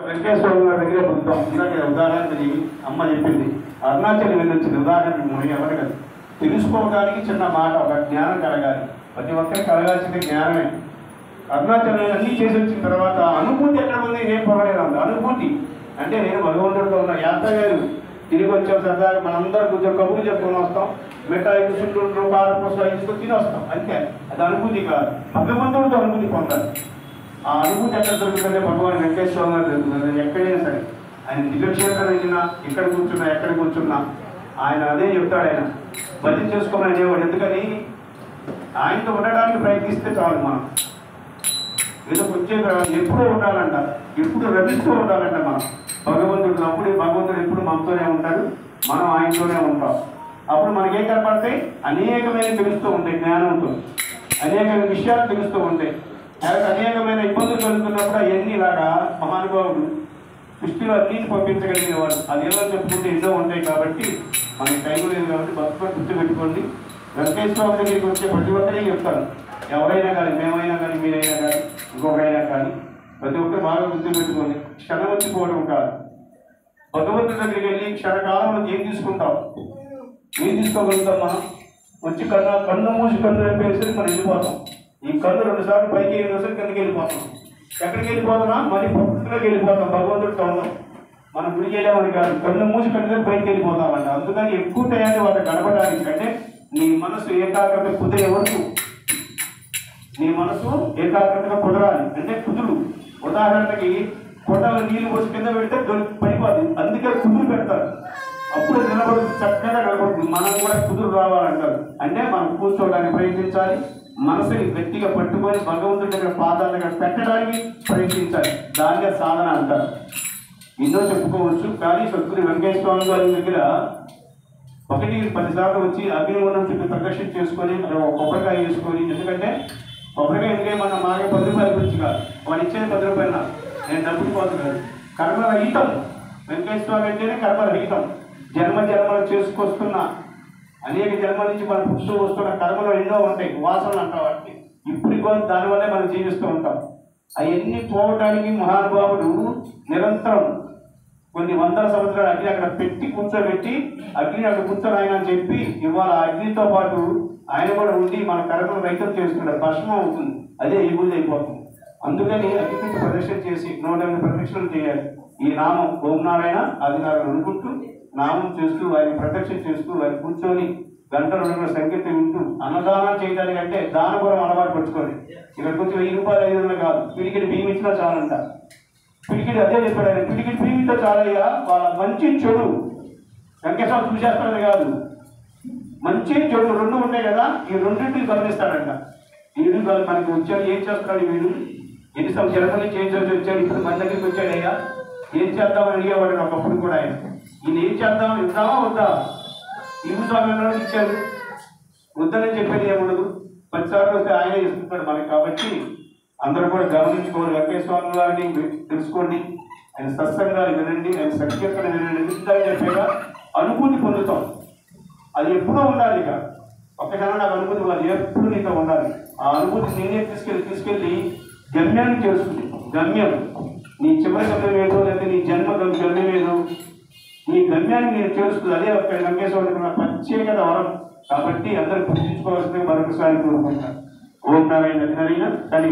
వెంకటేశ్వర దగ్గర పొందుతాం. ఇందాక ఉదాహరణకి అమ్మ చెప్పింది, అరుణాచల్ వెళ్ళొచ్చింది. ఉదాహరణకి మనం ఎవరికి తెలుసుకోవడానికి చిన్న మాట, ఒక జ్ఞానం కలగాలి. ప్రతి ఒక్కరికి కలగాల్సింది జ్ఞానమే. అరుణాచల్ అన్నీ చేసి వచ్చిన తర్వాత అనుభూతి ఎక్కడ ఉంది, ఏం పర్వాలేదు అంత అనుభూతి. అంటే నేను భగవంతుడితో ఉన్న యాత్ర గారు తిరిగి వచ్చాం, సరదాగా మనందరం కొంచెం కబుర్లు చెప్పుకొని వస్తాం, మిఠాయి చుట్టూ కారపూస తీసుకొని తిని వస్తాం, అంతే. అది అనుభూతి కాదు, భగవంతుడితో అనుభూతి పొందాలి. ఆ అనుభూతి ఎక్కడ దొరుకుతుందంటే భగవాన్ వెంకటేశ్వర గారు దొరుకుతుంది. ఎక్కడైనా సరే ఆయన దివ్యక్షేత్రం వెళ్ళినా, ఎక్కడ కూర్చున్నా ఆయన అదే చెప్తాడు. ఆయన భజన చేసుకోమని అనేవాడు. ఎందుకని ఆయనతో ఉండడానికి ప్రయత్నిస్తే చాలు. మనం ఏదో కొంచెం ఎప్పుడూ ఉండాలంట, ఎప్పుడు రమిస్తూ ఉండాలంట. మనం భగవంతుడు అప్పుడే భగవంతుడు ఎప్పుడు మనతోనే ఉంటాడు, మనం ఆయనతోనే ఉంటాం. అప్పుడు మనకేం కనపడతాయి, అనేకమైన తెలుస్తూ ఉంటాయి, జ్ఞానంతో అనేక విషయాలు తెలుస్తూ ఉంటాయి. అనేకమైన ఇబ్బందులు కలుగుతున్నప్పుడు అవన్నీ ఇలాగా మహానుభావుడు సృష్టిలో అన్నింటి పంపించగలిగిన వాళ్ళు అది ఏదో చెప్పుకుంటే ఎన్నో ఉంటాయి. కాబట్టి మనకి టైం లేదు కాబట్టి భక్తులు గుర్తుపెట్టుకోండి. వెంకటేశ్వర దగ్గరికి వచ్చే ప్రతి ఒక్కరే చెప్తారు, ఎవరైనా కానీ, మేమైనా కానీ, మీరైనా కానీ, ఇంకొకరైనా కానీ, ప్రతి ఒక్కరు బాగా గుర్తుపెట్టుకోండి. క్షణం వచ్చిపోవడం కాదు. భగవంతుడి దగ్గరికి వెళ్ళి క్షణకాలంలో ఏం తీసుకుంటాం, ఏం తీసుకోగలుగుతాం? మనం వచ్చి కన్ను మూసి కన్ను వేపేసి మనం వెళ్ళిపోతాం. ఈ కన్ను 2 సార్లు పైకి 2 సార్లు కిందకి వెళ్ళిపోతాం. ఎక్కడికి వెళ్ళిపోతున్నా మరి భక్తులకు వెళ్ళిపోతాం, భగవంతుడితో ఉన్నాం. మనం గుడికి వెళ్ళామని కాదు, కన్ను మూసి కన్ను పైకి వెళ్ళిపోతామంట. అందుకని ఎక్కువ టయాన్ని వాళ్ళకి గడపడానికి, అంటే నీ మనసు ఏకాగ్రత కుదిరే వరకు, నీ మనసు ఏకాగ్రతగా కుదరాలి. అంటే కుదురు. ఉదాహరణకి కొండలో నీళ్లు పోసి కింద పెడితే పడిపోతుంది, అందుకే కుదురు పెడతారు. అప్పుడు నిలబడి చక్కగా నిలబడుతుంది. మనం కూడా కుదురు రావాలంటారు. అంటే మనం కూర్చోవడానికి ప్రయత్నించాలి, మనసుని గట్టిగా పట్టుకొని భగవంతుడి దగ్గర పాదాల దగ్గర పెట్టడానికి ప్రయత్నించాలి. దానిగా సాధన అంటారు. ఎన్నో చెప్పుకోవచ్చు. కానీ సద్గురు వెంకటేశ్వర గారి దగ్గర 1-10 సార్లు వచ్చి అగ్నిగుండం చుట్టూ ప్రదర్శన చేసుకొని కొబ్బరికాయ వేసుకొని, ఎందుకంటే కొబ్బరికాయ ఎందుకేమన్నా మాగే 10 రూపాయల గురించి కాదు, వాడు ఇచ్చేది 10 రూపాయల, నేను డబ్బులు పోతున్నాను. కర్మరహితం వెంకటేశ్వర అంటేనే కర్మరహితం. జన్మలు చేసుకొస్తున్న అనేక జన్మల నుంచి మనం పుట్టుతూ వస్తున్న కర్మలు ఎన్నో ఉంటాయి, వాసనలు అంటాం వాటిని. ఇప్పుడు దానివల్లే మనం జీవిస్తూ ఉంటాం. అవన్నీ పోవటానికి మహానుభావుడు నిరంతరం కొన్ని 100 సంవత్సరాలు అగ్ని అక్కడ పెట్టి కూర్చోబెట్టి, అగ్ని అక్కడ కూర్చొని ఆయన అని చెప్పి ఇవాళ అగ్నితో పాటు ఆయన కూడా ఉండి మన కర్మను రైతం చేసుకుంటారు. భస్మం అవుతుంది, అదే ఇబ్బంది అయిపోతుంది. అందుకని అగ్ని ప్రదర్శన చేసి 108 ప్రదక్షిణలు చేయాలి. ఈ నామం ఓం నారాయణ ఆదినారాయణ అనుకుంటూ నామం చేస్తూ ఆయన ప్రదక్షిణ చేస్తూ ఆయన కూర్చొని గంటలు 2 సంకేతం వింటూ అన్నదానం చేయడానికి, అంటే దానపురం అలవాటు పట్టుకోండి. ఇక్కడ కొంచెం 1000 రూపాయలు 500 కాదు, పిడికిడి బియ్యం ఇచ్చినా చాలంట. పిడికిడి అదే చెప్పాడు ఆయన, పిడికిడి బియ్యం ఇస్తే చాలయ్యా. వాళ్ళ మంచి చెడు వెంకటేశ్వర చూసేస్తాడని కాదు, మంచి చెడు 2 ఉంటాయి కదా, ఈ రెండింటిని గమనిస్తాడంట. వీడు మనకి వచ్చాడు, ఏం చేస్తున్నాడు వీడు, ఎన్ని జన్మల నుంచి ఏం చేసి వచ్చాడు, ఇప్పుడు మన దగ్గరికి వచ్చాడయ్యా, ఏం చేద్దామని అడిగేవాడు ఒకప్పుడు కూడా ఆయన. ఈయన ఏం చేద్దాం, ఇద్దామా వద్దా, ఇల్లు స్వామి ఇచ్చారు, వద్దని చెప్పేది ఏముండదు. 10 సార్లు వస్తే ఆయనే ఇస్తున్నాడు మనకి. కాబట్టి అందరూ కూడా గమనించుకోవాలి, వెంకటేశ్వర గారిని తెలుసుకోండి, ఆయన సత్సంగాలు వినండి, ఆయన సంకీర్తన వినండి. ఎందుకంటే చెప్పేగా అనుభూతి పొందుతాం. అది ఎప్పుడూ ఉండాలి. ఇక ఒక్కసారి నాకు అనుభూతి కాదు, ఎప్పుడు నీతో ఉండాలి. ఆ అనుభూతి నేనే తీసుకెళ్ళి గమ్యాన్ని చేస్తుంది. గమ్యం నీ చివరి గమ్యం ఏదో, లేదా నీ జన్మ గమ్యం ఏదో, నీ గమ్యాన్ని నేను చేస్తుంది. అదే ఒక వెంకటేశ్వరుడు ప్రత్యేకత వరం. కాబట్టి అందరూ గుర్తించుకోవాల్సింది మరొకసారి కోరుకుంటాను. ఓం నారాయణ. కానీ